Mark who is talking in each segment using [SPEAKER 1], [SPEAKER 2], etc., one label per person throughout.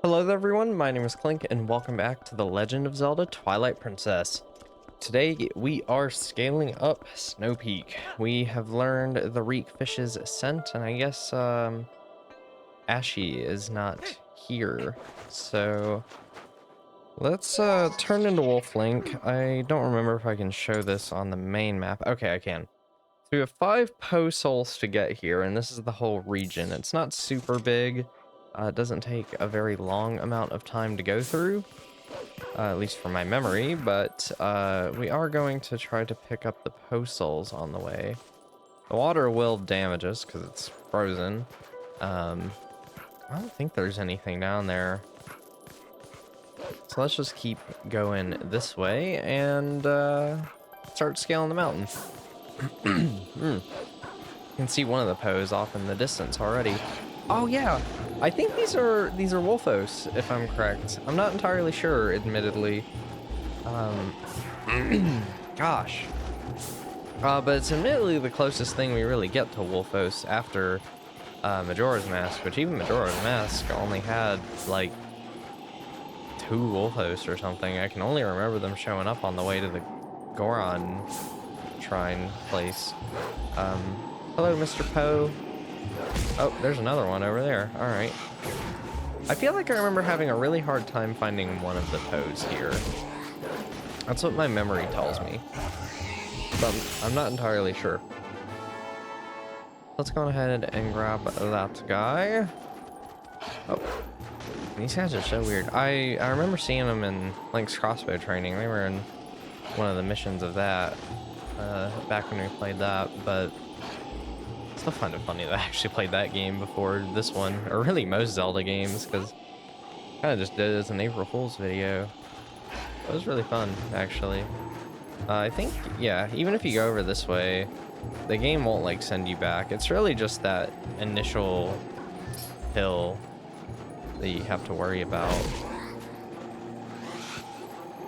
[SPEAKER 1] Hello there everyone, my name is Clink and welcome back to the Legend of Zelda Twilight Princess. Today we are scaling up Snowpeak. We have learned the reek fish's scent and I guess Ashy is not here. So let's turn into Wolf Link. I don't remember if I can show this on the main map. Okay, I can. So we have 5 Poe souls to get here and this is the whole region. It's not super big. It doesn't take a very long amount of time to go through, at least from my memory, but we are going to try to pick up the postals on the way. The water will damage us because it's frozen. I don't think there's anything down there. So let's just keep going this way and start scaling the mountain. You can see one of the Poes off in the distance already. Oh yeah, I think these are Wolfos, if I'm correct. I'm not entirely sure, admittedly. Gosh. But it's admittedly the closest thing we really get to Wolfos after Majora's Mask, which even Majora's Mask only had like 2 Wolfos or something. I can only remember them showing up on the way to the Goron shrine place. Hello, Mr. Poe. Oh, there's another one over there. All right. I feel like I remember having a really hard time finding one of the Poes here. That's what my memory tells me. But I'm not entirely sure. Let's go ahead and grab that guy. Oh, these guys are so weird. I remember seeing them in Link's crossbow training. They were in one of the missions of that back when we played that, but I still find it funny that I actually played that game before this one, or really most Zelda games, because I kind of just did it as an April Fool's video. It was really fun, actually. I think, yeah, even if you go over this way, the game won't like send you back. It's really just that initial hill that you have to worry about.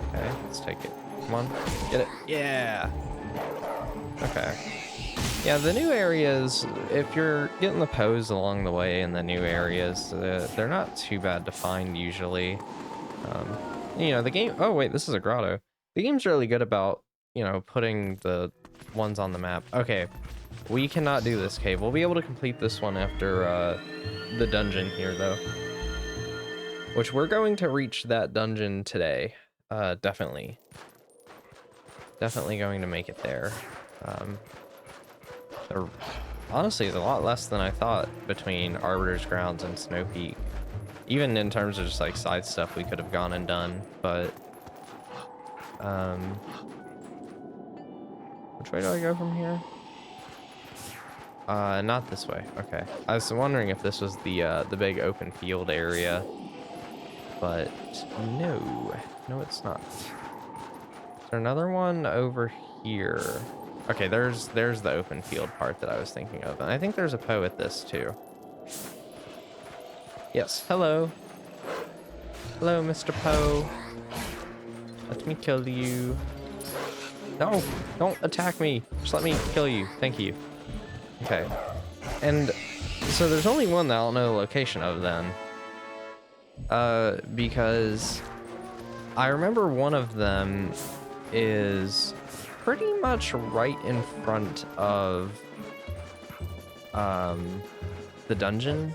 [SPEAKER 1] Okay, let's take it. Come on, get it. Yeah. Okay. Yeah, the new areas, if you're getting the Poes along the way in the new areas, they're not too bad to find usually. You know, the game... Oh, wait, this is a grotto. The game's really good about, you know, putting the ones on the map. Okay, we cannot do this cave. We'll be able to complete this one after the dungeon here, though. Which we're going to reach that dungeon today. Definitely. Definitely going to make it there. There honestly is a lot less than I thought between Arbiter's Grounds and Snowpeak. Even in terms of just like side stuff we could have gone and done, but which way do I go from here? Not this way. Okay. I was wondering if this was the big open field area, but no. No, it's not. Is there another one over here? Okay, there's the open field part that I was thinking of. And I think there's a Poe at this too. Yes, hello. Hello, Mr. Poe. Let me kill you. No, don't attack me. Just let me kill you. Thank you. Okay. And so there's only one that I don't know the location of then. Because I remember one of them is pretty much right in front of the dungeon,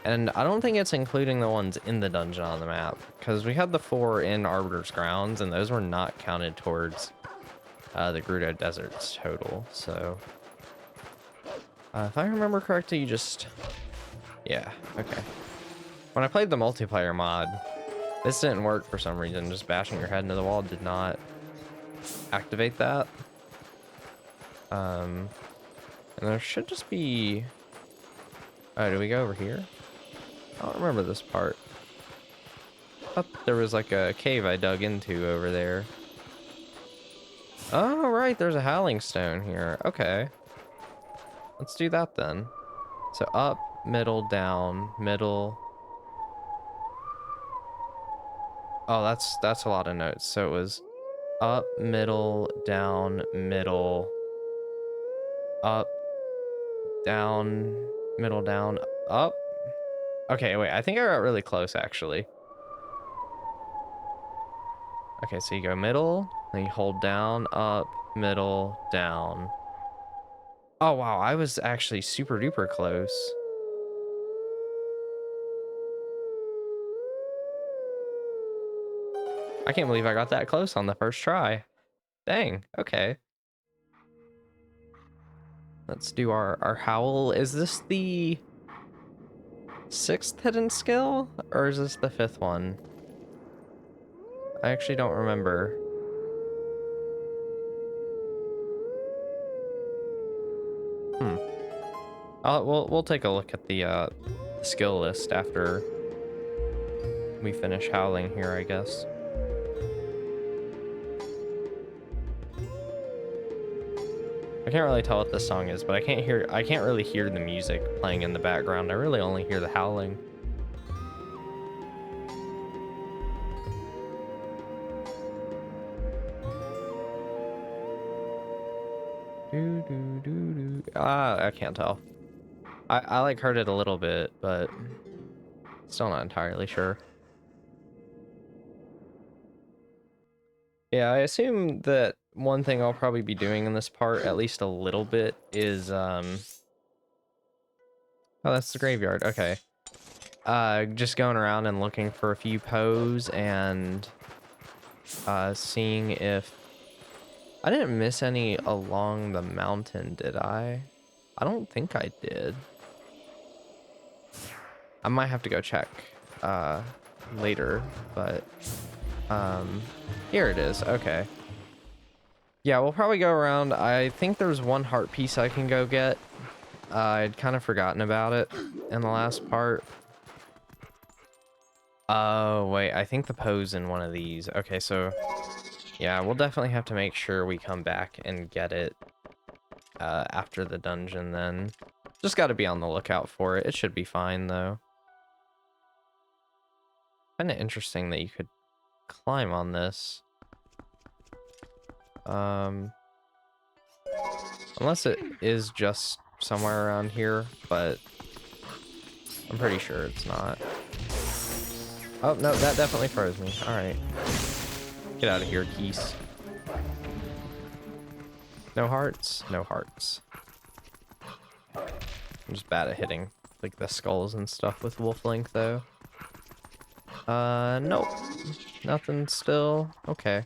[SPEAKER 1] and I don't think it's including the ones in the dungeon on the map, because we had the 4 in Arbiter's Grounds and those were not counted towards the Gerudo Desert's total. So if I remember correctly, you just... Yeah, okay. When I played the multiplayer mod, this didn't work for some reason. Just bashing your head into the wall did not activate that. And there should just be... Oh, do we go over here? I don't remember this part. I thought there was like a cave I dug into over there. Oh, right, there's a Howling Stone here. Okay. Let's do that then. So up, middle, down, middle. Oh, that's a lot of notes. So it was up, middle, down, middle, up, down, middle, down, up, Okay, wait, I think I got really close, actually. Okay, so you go middle, then you hold down, up, middle, down. Oh, wow, I was actually super duper close. I can't believe I got that close on the first try. Dang, okay. Let's do our howl. Is this the 6th hidden skill? Or is this the 5th one? I actually don't remember. Hmm. We'll take a look at the skill list after we finish howling here, I guess. I can't really tell what this song is, but I can't really hear the music playing in the background. I really only hear the howling. I can't tell. I like heard it a little bit, but still not entirely sure. Yeah, I assume that one thing I'll probably be doing in this part, at least a little bit, is oh, that's the graveyard. Okay. Just going around and looking for a few pose and seeing if I didn't miss any along the mountain, did I? I don't think I did. I might have to go check later, but here it is. Okay. Yeah, we'll probably go around. I think there's one heart piece I can go get. I'd kind of forgotten about it in the last part. Oh, wait, I think the pose in one of these. Okay, so yeah, we'll definitely have to make sure we come back and get it after the dungeon then. Just got to be on the lookout for it. It should be fine, though. Kind of interesting that you could climb on this. Unless it is just somewhere around here, but I'm pretty sure it's not. Oh, no, that definitely froze me. All right. Get out of here, Keese. No hearts? No hearts. I'm just bad at hitting, like, the skulls and stuff with Wolf Link, though. Nope. Nothing still. Okay.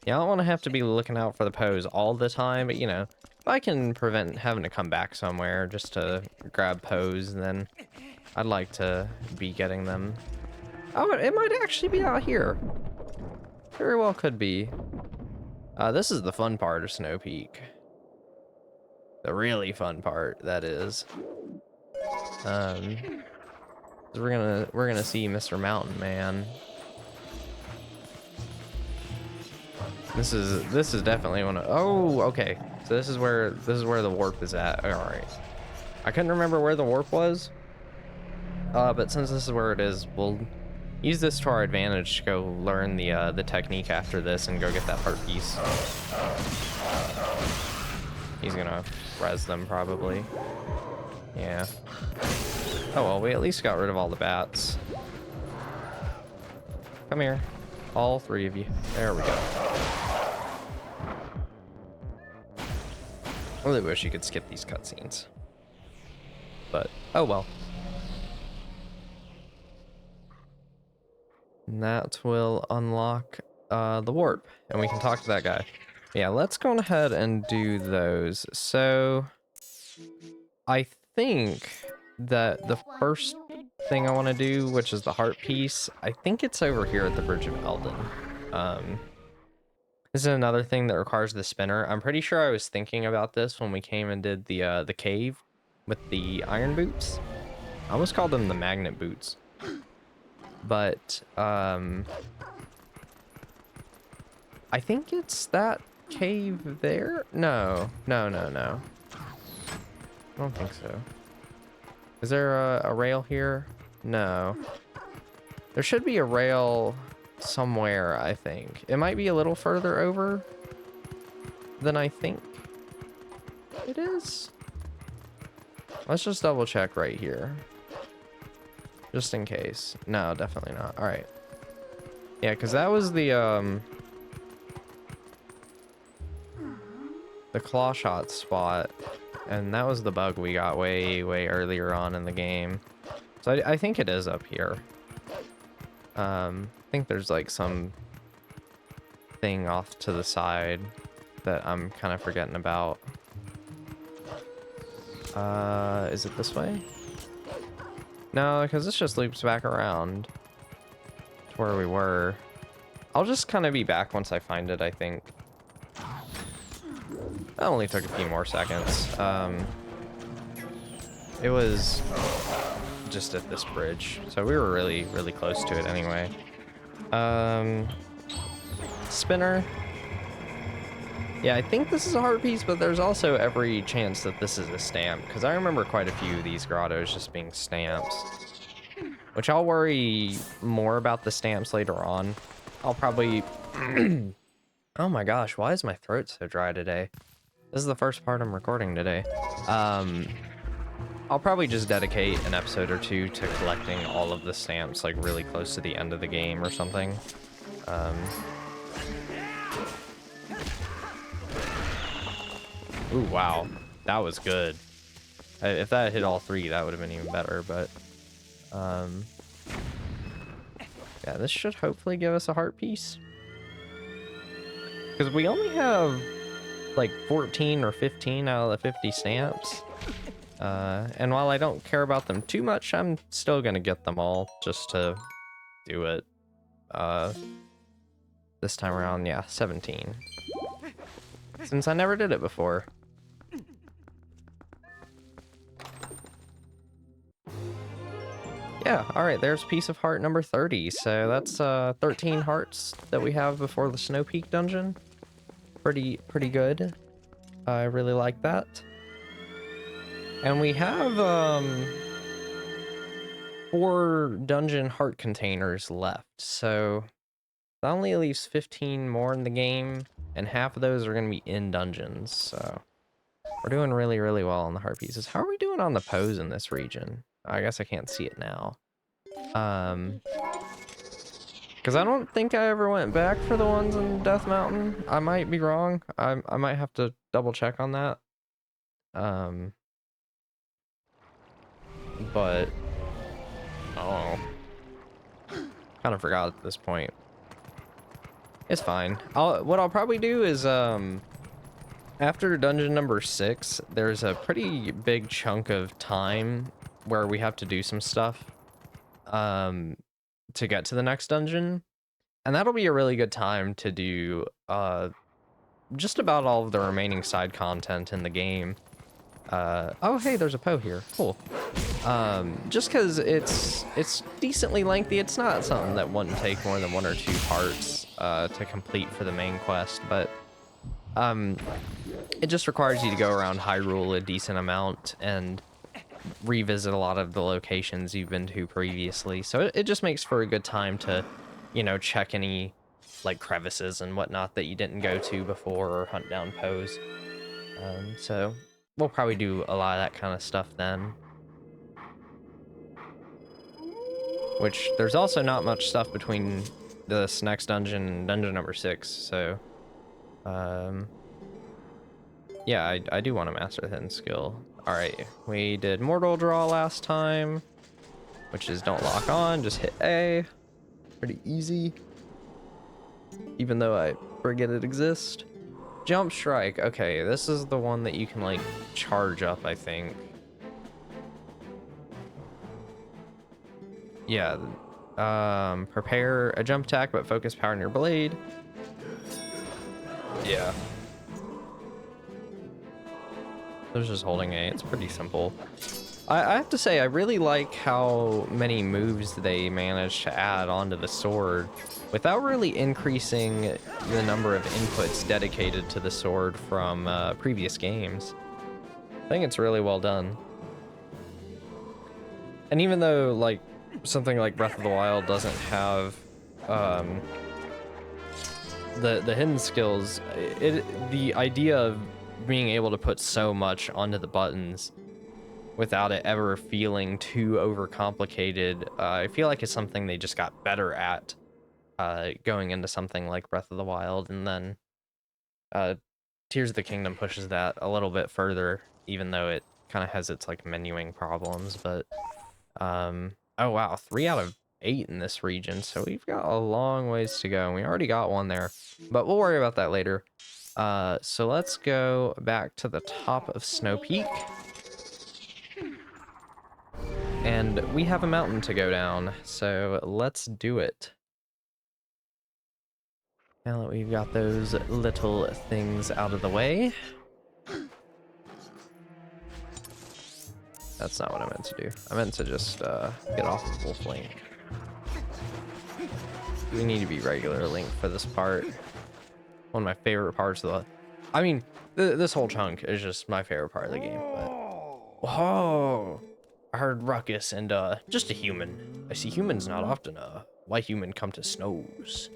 [SPEAKER 1] Yeah, I don't want to have to be looking out for the pose all the time, but, you know, if I can prevent having to come back somewhere just to grab pose, then I'd like to be getting them. Oh, it might actually be out here. Very well could be. This is the fun part of Snowpeak. The really fun part, that is. We're gonna see Mr. Mountain Man. This is definitely one of, oh, okay. So this is where the warp is at. All right. I couldn't remember where the warp was. But since this is where it is, we'll use this to our advantage to go learn the technique after this and go get that heart piece. He's gonna res them probably. Yeah. Oh well, we at least got rid of all the bats. Come here. All 3 of you. There we go. I really wish you could skip these cutscenes. But, oh well. And that will unlock the warp, and we can talk to that guy. Yeah, let's go ahead and do those. So, I think that the first thing I want to do, which is the heart piece, I think it's over here at the Bridge of Eldin. This is another thing that requires the spinner. I'm pretty sure I was thinking about this when we came and did the cave with the iron boots. I almost called them the magnet boots. But, I think it's that cave there? No. I don't think so. Is there a rail here? No. There should be a rail somewhere, I think. It might be a little further over than I think it is. Let's just double check right here. Just in case. No, definitely not. All right. Yeah, because that was the claw shot spot, and that was the bug we got way earlier on in the game. So I think it is up here. I think there's like some thing off to the side that I'm kind of forgetting about. Is it this way? No, because this just loops back around to where we were. I'll just kind of be back once I find it, I think. That only took a few more seconds. It was just at this bridge, so we were really close to it anyway. Spinner. Yeah, I think this is a heart piece, but there's also every chance that this is a stamp, because I remember quite a few of these grottos just being stamps, which I'll worry more about the stamps later on. I'll probably... Oh my gosh, why is my throat so dry today? This is the first part I'm recording today. I'll probably just dedicate an episode or two to collecting all of the stamps, like really close to the end of the game or something. Ooh, wow. That was good. If that hit all three, that would have been even better, but... yeah, this should hopefully give us a heart piece. Because we only have, like, 14 or 15 out of the 50 stamps. And while I don't care about them too much, I'm still gonna get them all just to do it. This time around, yeah, 17. Since I never did it before. Yeah, alright, there's piece of heart number 30. So that's 13 hearts that we have before the Snowpeak dungeon. Pretty good. I really like that. And we have 4 dungeon heart containers left, so that only leaves 15 more in the game, and half of those are going to be in dungeons, so we're doing really well on the heart pieces. How are we doing on the pose in this region? I guess I can't see it now. Because I don't think I ever went back for the ones in Death Mountain. I might be wrong. I might have to double check on that. But oh, kind of forgot at this point. It's fine. What I'll probably do is after dungeon number 6, there's a pretty big chunk of time where we have to do some stuff to get to the next dungeon, and that'll be a really good time to do just about all of the remaining side content in the game. Oh hey, there's a Poe here. Cool. Just because it's decently lengthy. It's not something that wouldn't take more than 1 or 2 parts to complete for the main quest, but it just requires you to go around Hyrule a decent amount and revisit a lot of the locations you've been to previously. So it just makes for a good time to, you know, check any like crevices and whatnot that you didn't go to before or hunt down Poes. So we'll probably do a lot of that kind of stuff then. Which, there's also not much stuff between this next dungeon and dungeon number 6, so... yeah, I do want to master the hidden skill. Alright, we did Mortal Draw last time, which is don't lock on, just hit A. Pretty easy. Even though I forget it exists. Jump Strike, okay, this is the one that you can, like, charge up, I think. Yeah, prepare a jump attack, but focus power on your blade. Yeah. There's just holding A, it's pretty simple. I have to say, I really like how many moves they managed to add onto the sword without really increasing the number of inputs dedicated to the sword from previous games. I think it's really well done. And even though, like, something like Breath of the Wild doesn't have the hidden skills, the idea of being able to put so much onto the buttons without it ever feeling too overcomplicated. I feel like it's something they just got better at going into something like Breath of the Wild, and then Tears of the Kingdom pushes that a little bit further, even though it kind of has its like menuing problems. But oh wow, 3 out of 8 in this region, so we've got a long ways to go, and we already got one there, but we'll worry about that later. So let's go back to the top of Snowpeak, and we have a mountain to go down, so let's do it. Now that we've got those little things out of the way. That's not what I meant to do. I meant to just get off of Wolf Link. We need to be regular Link for this part. One of my favorite parts of the... I mean, this whole chunk is just my favorite part of the game, but... Whoa! I heard ruckus and just a human. I see humans not often. Why human come to snows?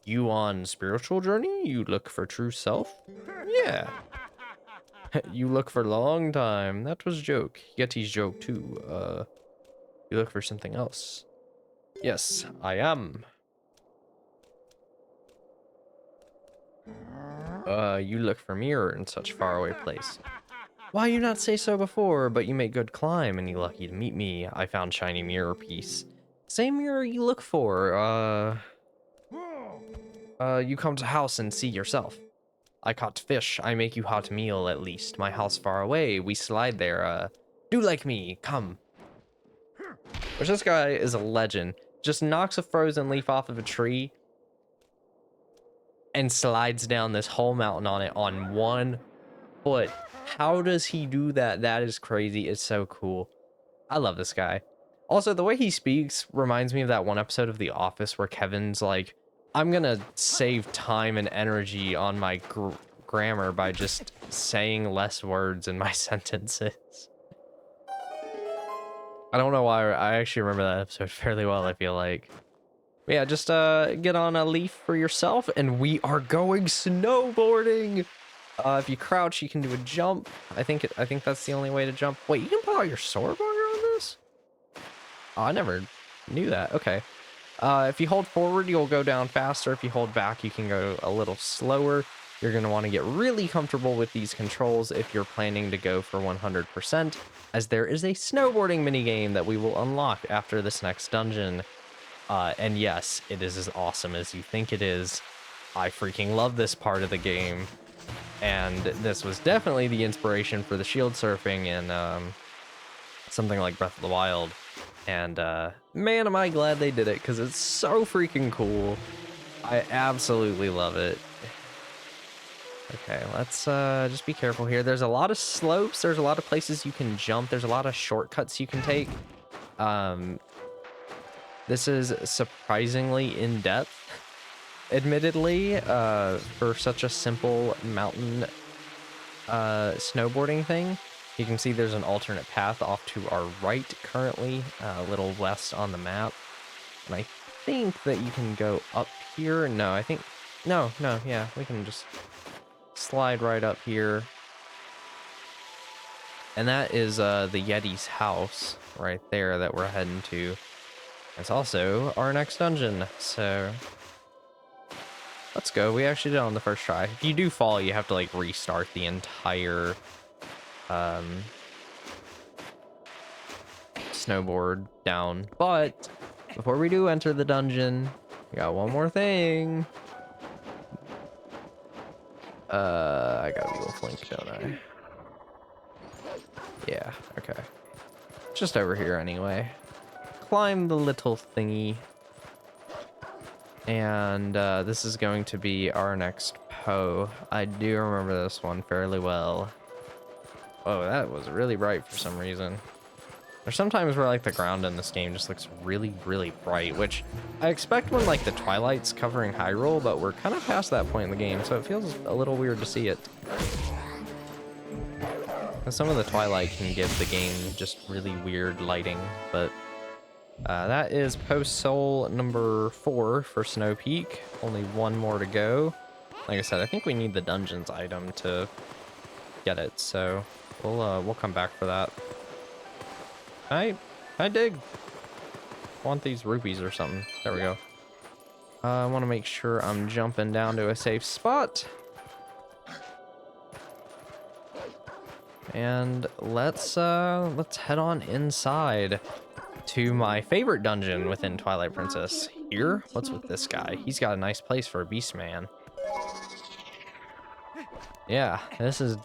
[SPEAKER 1] You on spiritual journey? You look for true self? Yeah. You look for long time. That was joke. Yeti's joke too. You look for something else. Yes, I am. You look for mirror in such faraway place. Why you not say so before, but you make good climb and you lucky to meet me. I found shiny mirror piece. Same mirror you look for, you come to house and see yourself. I caught fish, I make you hot meal at least. My house far away, we slide there, do like me, come. Which this guy is a legend. Just knocks a frozen leaf off of a tree and slides down this whole mountain on it on 1 foot. How does he do that? That is crazy. It's so cool. I love this guy. Also, the way he speaks reminds me of that one episode of The Office where Kevin's like, I'm gonna save time and energy on my grammar by just saying less words in my sentences. I don't know why. I actually remember that episode fairly well, I feel like. But yeah, just get on a leaf for yourself, and we are going snowboarding. If you crouch, you can do a jump. I think that's the only way to jump. Wait, you can pull out your sword while you're on this? Oh, I never knew that. Okay. If you hold forward, you'll go down faster. If you hold back, you can go a little slower. You're going to want to get really comfortable with these controls if you're planning to go for 100%, as there is a snowboarding minigame that we will unlock after this next dungeon. And yes, it is as awesome as you think it is. I freaking love this part of the game. And this was definitely the inspiration for the shield surfing in something like Breath of the Wild. And man, am I glad they did it, because it's so freaking cool. I absolutely love it. Okay, let's just be careful here. There's a lot of slopes. There's a lot of places you can jump. There's a lot of shortcuts you can take. This is surprisingly in-depth, admittedly, for such a simple mountain snowboarding thing. You can see there's an alternate path off to our right currently, a little west on the map. And I think that you can go up here. No, I think... No, yeah, we can just slide right up here. And that is the Yeti's house right there that we're heading to. It's also our next dungeon, so... Let's go. We actually did it on the first try. If you do fall, you have to, like, restart the entire... snowboard down. But before we do enter the dungeon, we got one more thing. I gotta be Wolf Link, don't I? Yeah, okay. Just over here anyway. Climb the little thingy. And this is going to be our next Poe. I do remember this one fairly well. Oh, that was really bright for some reason. There's sometimes where like the ground in this game just looks really, really bright, which I expect when like the Twilight's covering Hyrule, but we're kind of past that point in the game, so it feels a little weird to see it. And some of the Twilight can give the game just really weird lighting, but that is Post Soul number 4 for Snowpeak. Only one more to go. Like I said, I think we need the dungeons item to get it, so we'll come back for that. I dig. Want these rupees or something. There we go. I want to make sure I'm jumping down to a safe spot. And let's head on inside to my favorite dungeon within Twilight Princess. Here? What's with this guy? He's got a nice place for a beast man. Yeah, this is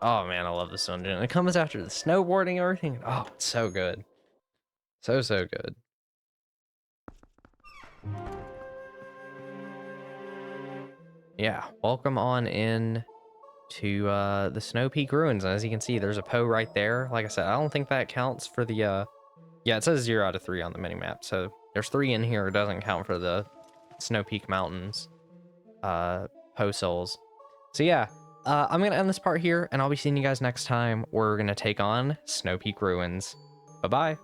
[SPEAKER 1] oh man, I love this dungeon. It comes after the snowboarding and everything. Oh, it's so good. So good. Yeah, welcome on in to the Snowpeak Ruins. And as you can see, there's a Poe right there. Like I said, I don't think that counts for the yeah, it says 0 out of 3 on the minimap. So there's 3 in here. It doesn't count for the Snowpeak Mountains Poe souls. So yeah, I'm gonna end this part here, and I'll be seeing you guys next time. We're gonna take on Snowpeak Ruins. Bye bye.